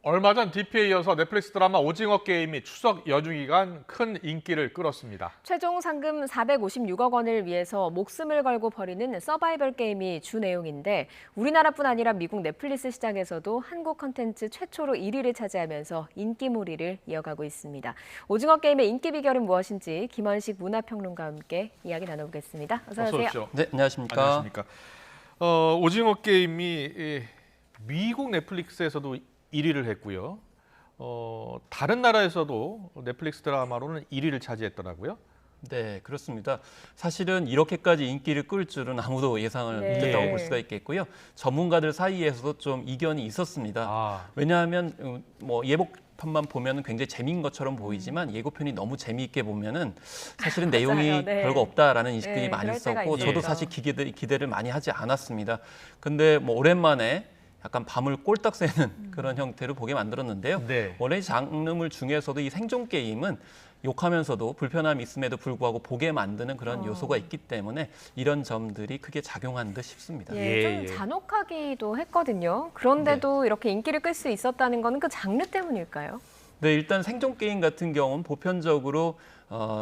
얼마 전 DP에 이어서 넷플릭스 드라마 오징어 게임이 추석 연휴 기간 큰 인기를 끌었습니다. 최종 상금 456억 원을 위해서 목숨을 걸고 벌이는 서바이벌 게임이 주 내용인데 우리나라뿐 아니라 미국 넷플릭스 시장에서도 한국 컨텐츠 최초로 1위를 차지하면서 인기몰이를 이어가고 있습니다. 오징어 게임의 인기 비결은 무엇인지 김원식 문화평론가와 함께 이야기 나눠보겠습니다. 어서 오세요. 오십시오. 네, 안녕하십니까. 안녕하십니까. 오징어 게임이 미국 넷플릭스에서도 1위를 했고요. 다른 나라에서도 넷플릭스 드라마로는 1위를 차지했더라고요. 네, 그렇습니다. 사실은 이렇게까지 인기를 끌 줄은 아무도 예상을 못했다고 볼 수가 있겠고요. 전문가들 사이에서도 좀 이견이 있었습니다. 왜냐하면 예고편만 보면 굉장히 재미인 것처럼 보이지만 예고편이 너무 재미있게 보면은 사실은 내용이 별거 없다라는 인식들이 많이 있었고 저도 사실 기대를 많이 하지 않았습니다. 근데 오랜만에 약간 밤을 꼴딱 새는 그런 형태로 보게 만들었는데요. 원래 장르물 중에서도 이 생존 게임은 욕하면서도 불편함이 있음에도 불구하고 보게 만드는 그런 요소가 있기 때문에 이런 점들이 크게 작용한 듯 싶습니다. 좀 잔혹하기도 했거든요. 그런데도 이렇게 인기를 끌 수 있었다는 건 그 장르 때문일까요? 네, 일단 생존 게임 같은 경우는 보편적으로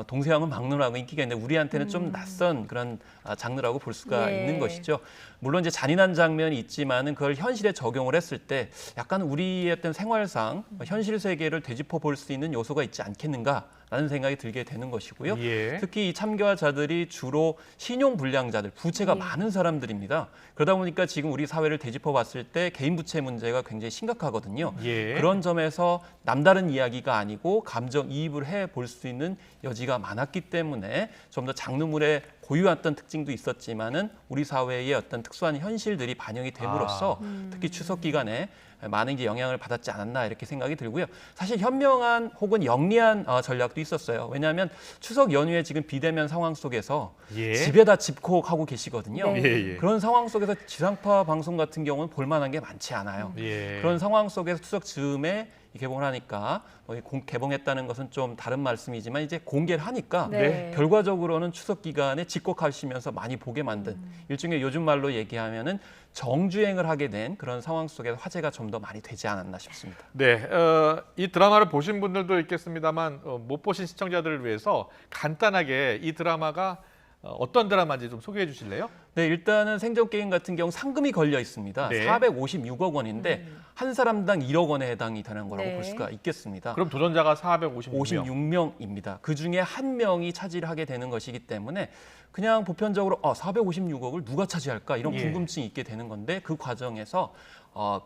동서양은 막론하고 인기가 있는데 우리한테는 좀 낯선 그런 장르라고 볼 수가 있는 것이죠. 물론 이제 잔인한 장면이 있지만은 그걸 현실에 적용을 했을 때 약간 우리의 어떤 생활상 현실 세계를 되짚어 볼 수 있는 요소가 있지 않겠는가라는 생각이 들게 되는 것이고요. 특히 이 참가자들이 주로 신용불량자들, 부채가 많은 사람들입니다. 그러다 보니까 지금 우리 사회를 되짚어 봤을 때 개인 부채 문제가 굉장히 심각하거든요. 그런 점에서 남다른 이야기가 아니고 감정이입을 해 볼 수 있는 여지가 많았기 때문에 좀 더 장르물의 고유했던 특징도 있었지만은 우리 사회의 어떤 특수한 현실들이 반영이 됨으로써 특히 추석 기간에 많은 이제 영향을 받았지 않았나 이렇게 생각이 들고요. 사실 현명한 혹은 영리한 전략도 있었어요. 왜냐하면 추석 연휴에 지금 비대면 상황 속에서 집에다 집콕하고 계시거든요. 그런 상황 속에서 지상파 방송 같은 경우는 볼만한 게 많지 않아요. 그런 상황 속에서 추석 즈음에 개봉을 하니까 개봉했다는 것은 좀 다른 말씀이지만 이제 공개를 하니까 결과적으로는 추석 기간에 집콕하시면서 많이 보게 만든 일종의 요즘 말로 얘기하면은 정주행을 하게 된 그런 상황 속에서 화제가 좀 더 많이 되지 않았나 싶습니다. 네, 이 드라마를 보신 분들도 있겠습니다만 못 보신 시청자들을 위해서 간단하게 이 드라마가 어떤 드라마인지 좀 소개해 주실래요? 네, 일단은 생존 게임 같은 경우 상금이 걸려 있습니다. 456억 원인데 한 사람당 1억 원에 해당이 되는 거라고 볼 수가 있겠습니다. 그럼 도전자가 456명. 56명입니다. 그중에 한 명이 차지를 하게 되는 것이기 때문에 그냥 보편적으로 456억을 누가 차지할까 이런 궁금증이 있게 되는 건데 그 과정에서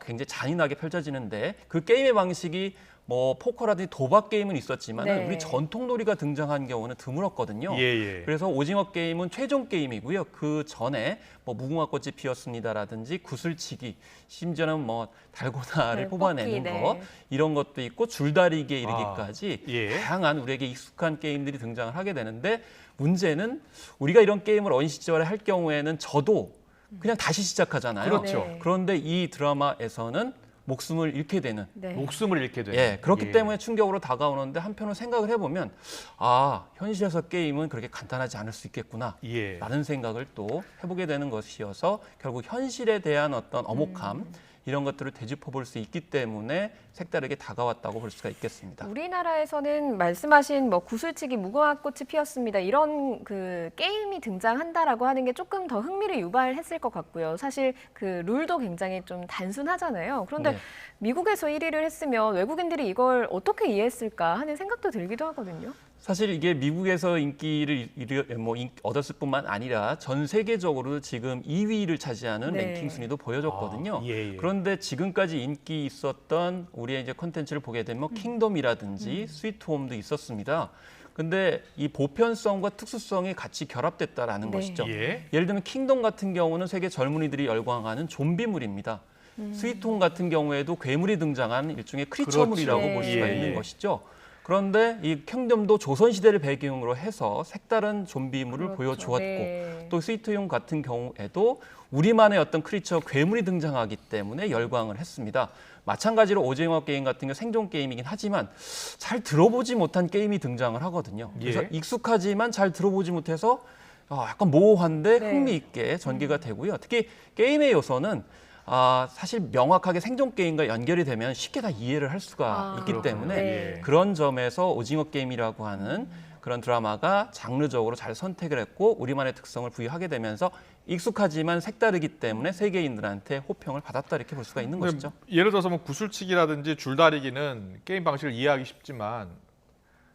굉장히 잔인하게 펼쳐지는데 그 게임의 방식이 포커라든지 도박 게임은 있었지만 우리 전통놀이가 등장한 경우는 드물었거든요. 그래서 오징어 게임은 최종 게임이고요. 그 전에 무궁화꽃이 피었습니다라든지 구슬치기, 심지어는 달고나를 뽑아내는 거 이런 것도 있고 줄다리기에 이르기까지 다양한 우리에게 익숙한 게임들이 등장을 하게 되는데 문제는 우리가 이런 게임을 어린 시절에 할 경우에는 저도 그냥 다시 시작하잖아요. 그런데 이 드라마에서는 목숨을 잃게 되는. 목숨을 잃게 되는. 그렇기 때문에 충격으로 다가오는데 한편으로 생각을 해보면 현실에서 게임은 그렇게 간단하지 않을 수 있겠구나 라는 생각을 또 해보게 되는 것이어서 결국 현실에 대한 어떤 엄혹함 이런 것들을 되짚어 볼 수 있기 때문에 색다르게 다가왔다고 볼 수가 있겠습니다. 우리나라에서는 말씀하신 구슬치기, 무궁화꽃이 피었습니다. 이런 그 게임이 등장한다라고 하는 게 조금 더 흥미를 유발했을 것 같고요. 사실 그 룰도 굉장히 좀 단순하잖아요. 그런데 미국에서 1위를 했으면 외국인들이 이걸 어떻게 이해했을까 하는 생각도 들기도 하거든요. 사실 이게 미국에서 인기를 얻었을 뿐만 아니라 전 세계적으로 지금 2위를 차지하는 랭킹 순위도 보여줬거든요. 그런데 지금까지 인기 있었던 우리의 이제 콘텐츠를 보게 되면 킹덤이라든지 스위트홈도 있었습니다. 근데 이 보편성과 특수성이 같이 결합됐다라는 것이죠. 예를 들면 킹덤 같은 경우는 세계 젊은이들이 열광하는 좀비물입니다. 스위트홈 같은 경우에도 괴물이 등장한 일종의 크리처물이라고 볼 수가 있는 것이죠. 그런데 이 킹덤도 조선시대를 배경으로 해서 색다른 좀비물을 보여주었고 또 스위트홈 같은 경우에도 우리만의 어떤 크리처 괴물이 등장하기 때문에 열광을 했습니다. 마찬가지로 오징어 게임 같은 경우 생존 게임이긴 하지만 잘 들어보지 못한 게임이 등장을 하거든요. 그래서 익숙하지만 잘 들어보지 못해서 약간 모호한데 흥미있게 전개가 되고요. 특히 게임의 요소는 사실 명확하게 생존 게임과 연결이 되면 쉽게 다 이해를 할 수가 있기 그렇군요. 때문에 네. 그런 점에서 오징어 게임이라고 하는 그런 드라마가 장르적으로 잘 선택을 했고 우리만의 특성을 부여하게 되면서 익숙하지만 색다르기 때문에 세계인들한테 호평을 받았다 이렇게 볼 수가 있는 것이죠. 예를 들어서 뭐 구슬치기라든지 줄다리기는 게임 방식을 이해하기 쉽지만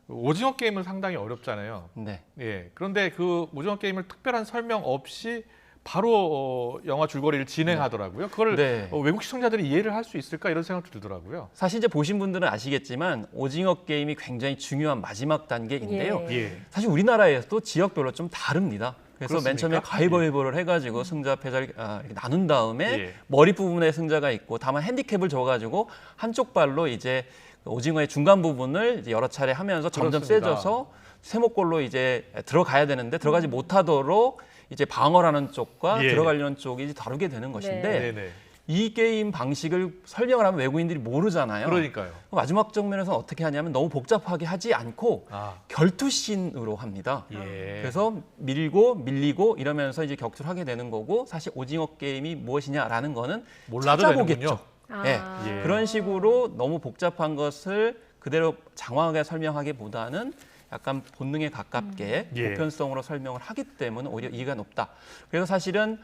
오징어 게임은 상당히 어렵잖아요. 네. 예. 그런데 그 오징어 게임을 특별한 설명 없이 바로 영화 줄거리를 진행하더라고요. 그걸 네. 외국 시청자들이 이해를 할 수 있을까 이런 생각도 들더라고요. 사실 이제 보신 분들은 아시겠지만 오징어 게임이 굉장히 중요한 마지막 단계인데요. 예. 사실 우리나라에서도 지역별로 좀 다릅니다. 그래서 맨 처음에 그렇습니까? 가위바위보를 해가지고 승자 패자를 이렇게 나눈 다음에 예. 머리 부분에 승자가 있고 다만 핸디캡을 줘가지고 한쪽 발로 이제 오징어의 중간 부분을 이제 여러 차례 하면서 점점 그렇습니다. 세져서 세모골로 이제 들어가야 되는데 들어가지 못하도록 이제 방어라는 쪽과 예. 들어가려는 쪽이 이제 다르게 되는 것인데 네네. 이 게임 방식을 설명을 하면 외국인들이 모르잖아요. 그러니까요. 마지막 장면에서 어떻게 하냐면 너무 복잡하게 하지 않고 아, 결투씬으로 합니다. 예. 그래서 밀고 밀리고 이러면서 이제 격투를 하게 되는 거고 사실 오징어 게임이 무엇이냐라는 거는 몰라도 찾아보겠죠. 되는군요. 예. 예. 그런 식으로 너무 복잡한 것을 그대로 장황하게 설명하기보다는 약간 본능에 가깝게 예. 보편성으로 설명을 하기 때문에 오히려 이해가 높다. 그래서 사실은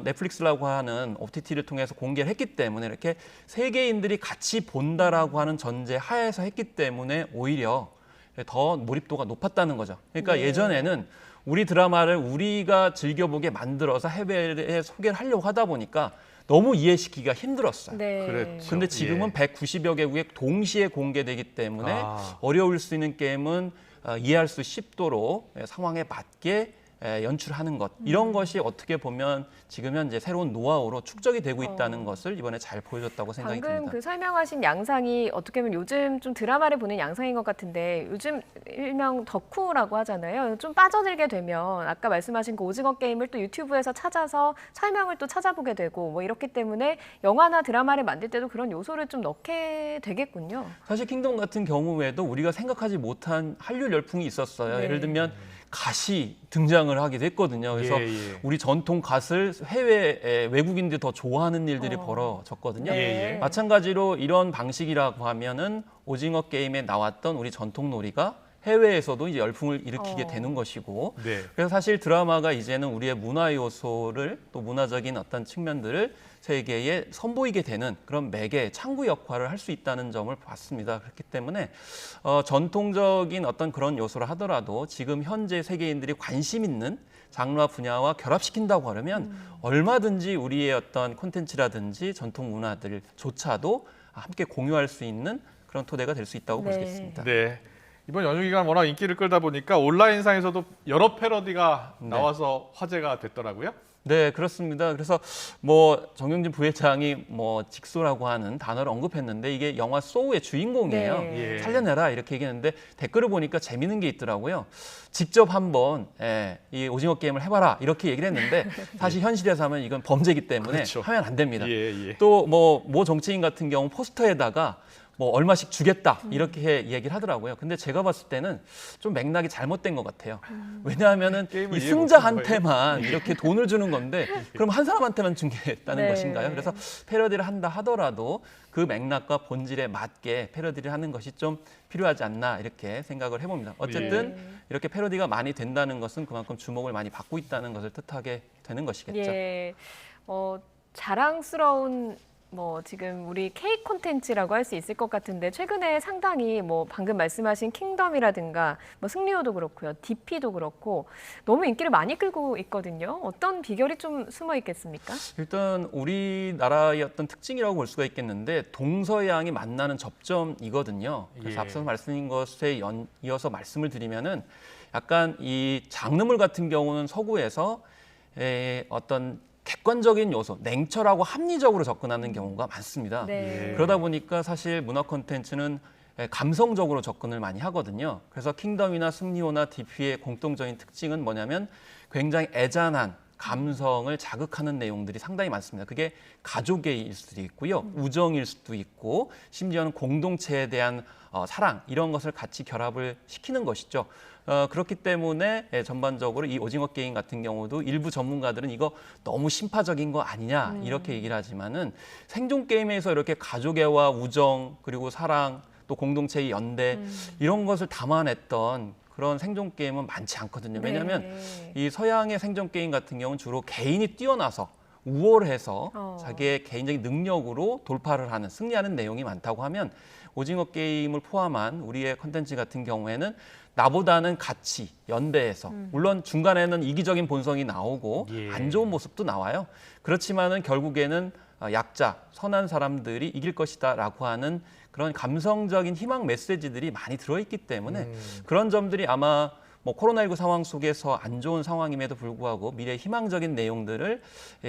넷플릭스라고 하는 OTT를 통해서 공개를 했기 때문에 이렇게 세계인들이 같이 본다라고 하는 전제 하에서 했기 때문에 오히려 더 몰입도가 높았다는 거죠. 그러니까 네. 예전에는 우리 드라마를 우리가 즐겨보게 만들어서 해외에 소개를 하려고 하다 보니까 너무 이해시키기가 힘들었어요. 네. 그랬죠. 근데 지금은 예. 190여 개국에 동시에 공개되기 때문에 아. 어려울 수 있는 게임은 이해할 수 쉽도록 상황에 맞게 연출하는 것 이런 것이 어떻게 보면 지금 현재 새로운 노하우로 축적이 되고 있다는 것을 이번에 잘 보여줬다고 생각이 방금 듭니다. 그 설명하신 양상이 어떻게 보면 요즘 좀 드라마를 보는 양상인 것 같은데 요즘 일명 덕후라고 하잖아요. 좀 빠져들게 되면 아까 말씀하신 그 오징어 게임을 또 유튜브에서 찾아서 설명을 또 찾아보게 되고 뭐 이렇기 때문에 영화나 드라마를 만들 때도 그런 요소를 좀 넣게 되겠군요. 사실 킹덤 같은 경우에도 우리가 생각하지 못한 한류 열풍이 있었어요. 네. 예를 들면 갓이 등장을 하기도 했거든요. 그래서 예, 예. 우리 전통 갓을 해외 외국인들이 더 좋아하는 일들이 벌어졌거든요. 예, 예. 마찬가지로 이런 방식이라고 하면은 오징어 게임에 나왔던 우리 전통 놀이가 해외에서도 이제 열풍을 일으키게 되는 것이고 네. 그래서 사실 드라마가 이제는 우리의 문화 요소를 또 문화적인 어떤 측면들을 세계에 선보이게 되는 그런 매개, 창구 역할을 할 수 있다는 점을 봤습니다. 그렇기 때문에 전통적인 어떤 그런 요소를 하더라도 지금 현재 세계인들이 관심 있는 장르와 분야와 결합시킨다고 하려면 얼마든지 우리의 어떤 콘텐츠라든지 전통 문화들조차도 함께 공유할 수 있는 그런 토대가 될 수 있다고 볼 수 네. 있습니다. 네. 이번 연휴 기간 워낙 인기를 끌다 보니까 온라인상에서도 여러 패러디가 나와서 화제가 됐더라고요. 네, 그렇습니다. 그래서 뭐 정영진 부회장이 뭐 직소라고 하는 단어를 언급했는데 이게 영화 소우의 주인공이에요. 네. 예. 살려내라 이렇게 얘기했는데 댓글을 보니까 재밌는 게 있더라고요. 직접 한번 이 오징어 게임을 해봐라 이렇게 얘기를 했는데 사실 현실에서 하면 이건 범죄이기 때문에 그렇죠. 하면 안 됩니다. 예, 예. 또 뭐 정치인 같은 경우 포스터에다가 뭐 얼마씩 주겠다 이렇게 얘기를 하더라고요. 근데 제가 봤을 때는 좀 맥락이 잘못된 것 같아요. 왜냐하면은 게임을 이 이해 못한 승자한테만 이렇게 돈을 주는 건데 그럼 한 사람한테만 주겠다는 네. 것인가요? 그래서 패러디를 한다 하더라도 그 맥락과 본질에 맞게 패러디를 하는 것이 좀 필요하지 않나 이렇게 생각을 해봅니다. 어쨌든 이렇게 패러디가 많이 된다는 것은 그만큼 주목을 많이 받고 있다는 것을 뜻하게 되는 것이겠죠. 예. 자랑스러운 뭐 지금 우리 K 콘텐츠라고 할 수 있을 것 같은데 최근에 상당히 뭐 방금 말씀하신 킹덤이라든가 뭐 승리호도 그렇고요. DP도 그렇고 너무 인기를 많이 끌고 있거든요. 어떤 비결이 좀 숨어 있겠습니까? 일단 우리나라의 어떤 특징이라고 볼 수가 있겠는데 동서양이 만나는 접점이거든요. 그래서 예. 앞서 말씀드린 것에 이어서 말씀을 드리면은 약간 이 장르물 같은 경우는 서구에서 어떤 객관적인 요소, 냉철하고 합리적으로 접근하는 경우가 많습니다. 네. 그러다 보니까 사실 문화 콘텐츠는 감성적으로 접근을 많이 하거든요. 그래서 킹덤이나 승리호나 DP의 공통적인 특징은 뭐냐면 굉장히 애잔한 감성을 자극하는 내용들이 상당히 많습니다. 그게 가족일 수도 있고요, 우정일 수도 있고, 심지어는 공동체에 대한 사랑 이런 것을 같이 결합을 시키는 것이죠. 그렇기 때문에 전반적으로 이 오징어 게임 같은 경우도 일부 전문가들은 이거 너무 심파적인 거 아니냐 이렇게 얘기를 하지만은 생존 게임에서 이렇게 가족애와 우정 그리고 사랑 또 공동체의 연대 이런 것을 담아냈던 그런 생존 게임은 많지 않거든요. 왜냐하면 이 서양의 생존 게임 같은 경우는 주로 개인이 뛰어나서 우월해서 자기의 개인적인 능력으로 돌파를 하는, 승리하는 내용이 많다고 하면 오징어 게임을 포함한 우리의 컨텐츠 같은 경우에는 나보다는 같이 연대해서 물론 중간에는 이기적인 본성이 나오고 안 좋은 모습도 나와요. 그렇지만은 결국에는 약자, 선한 사람들이 이길 것이다라고 하는 그런 감성적인 희망 메시지들이 많이 들어있기 때문에 그런 점들이 아마 뭐 코로나19 상황 속에서 안 좋은 상황임에도 불구하고 미래의 희망적인 내용들을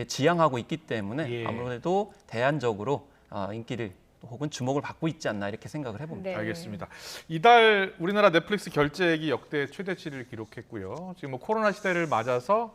지향하고 있기 때문에 아무래도 대안적으로 인기를 혹은 주목을 받고 있지 않나 이렇게 생각을 해봅니다. 네. 알겠습니다. 이달 우리나라 넷플릭스 결제액이 역대 최대치를 기록했고요. 지금 뭐 코로나 시대를 맞아서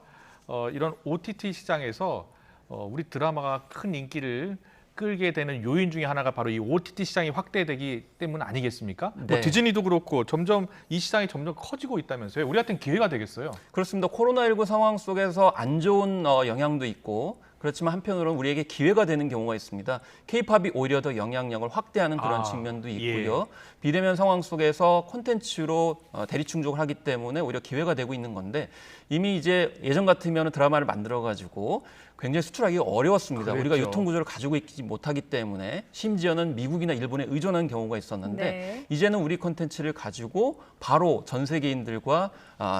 이런 OTT 시장에서 우리 드라마가 큰 인기를 끌게 되는 요인 중에 하나가 바로 이 OTT 시장이 확대되기 때문 아니겠습니까? 네. 뭐 디즈니도 그렇고 점점 이 시장이 점점 커지고 있다면서요. 우리한테는 기회가 되겠어요. 그렇습니다. 코로나19 상황 속에서 안 좋은 영향도 있고 그렇지만 한편으로는 우리에게 기회가 되는 경우가 있습니다. K-팝이 오히려 더 영향력을 확대하는 그런 측면도 있고요. 비대면 상황 속에서 콘텐츠로 대리 충족을 하기 때문에 오히려 기회가 되고 있는 건데 이미 이제 예전 같으면 드라마를 만들어가지고 굉장히 수출하기가 어려웠습니다. 그랬죠. 우리가 유통구조를 가지고 있지 못하기 때문에 심지어는 미국이나 일본에 의존한 경우가 있었는데 이제는 우리 콘텐츠를 가지고 바로 전 세계인들과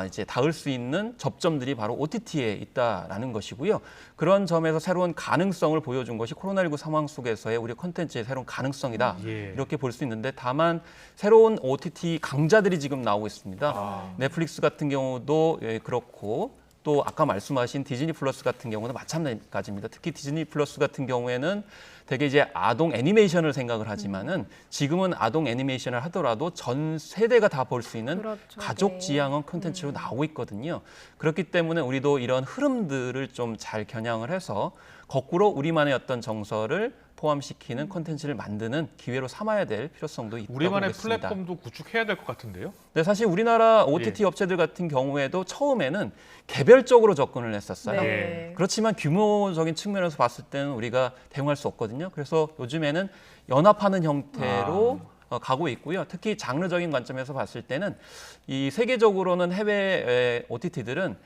이제 닿을 수 있는 접점들이 바로 OTT에 있다라는 것이고요. 그런 점에서 새로운 가능성을 보여준 것이 코로나19 상황 속에서의 우리 콘텐츠의 새로운 가능성이다. 이렇게 볼 수 있는데 다만 새로운 OTT 강자들이 지금 나오고 있습니다. 넷플릭스 같은 경우도 그렇고 또 아까 말씀하신 디즈니 플러스 같은 경우는 마찬가지입니다. 특히 디즈니 플러스 같은 경우에는 되게 이제 아동 애니메이션을 생각을 하지만은 지금은 아동 애니메이션을 하더라도 전 세대가 다 볼 수 있는 가족 지향형 콘텐츠로 나오고 있거든요. 그렇기 때문에 우리도 이런 흐름들을 좀 잘 겨냥을 해서 거꾸로 우리만의 어떤 정서를 포함시키는 콘텐츠를 만드는 기회로 삼아야 될 필요성도 있다고 우리만의 보겠습니다. 플랫폼도 구축해야 될 것 같은데요. 네, 사실 우리나라 OTT 업체들 같은 경우에도 처음에는 개별적으로 접근을 했었어요. 네. 그렇지만 규모적인 측면에서 봤을 때는 우리가 대응할 수 없거든요. 그래서 요즘에는 연합하는 형태로 가고 있고요. 특히 장르적인 관점에서 봤을 때는 이 세계적으로는 해외 OTT들은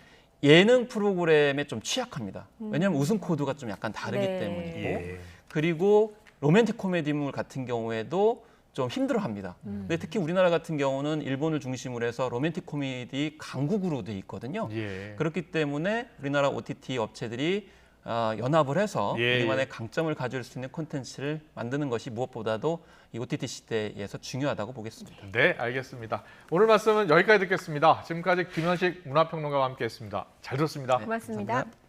예능 프로그램에 좀 취약합니다. 왜냐하면 웃음 코드가 좀 약간 다르기 때문이고 그리고 로맨틱 코미디물 같은 경우에도 좀 힘들어합니다. 근데 특히 우리나라 같은 경우는 일본을 중심으로 해서 로맨틱 코미디 강국으로 돼 있거든요. 그렇기 때문에 우리나라 OTT 업체들이 연합을 해서 우리만의 강점을 가질 수 있는 콘텐츠를 만드는 것이 무엇보다도 이 OTT 시대에서 중요하다고 보겠습니다. 네, 알겠습니다. 오늘 말씀은 여기까지 듣겠습니다. 지금까지 김현식 문화평론가와 함께했습니다. 잘 들었습니다. 고맙습니다. 감사합니다.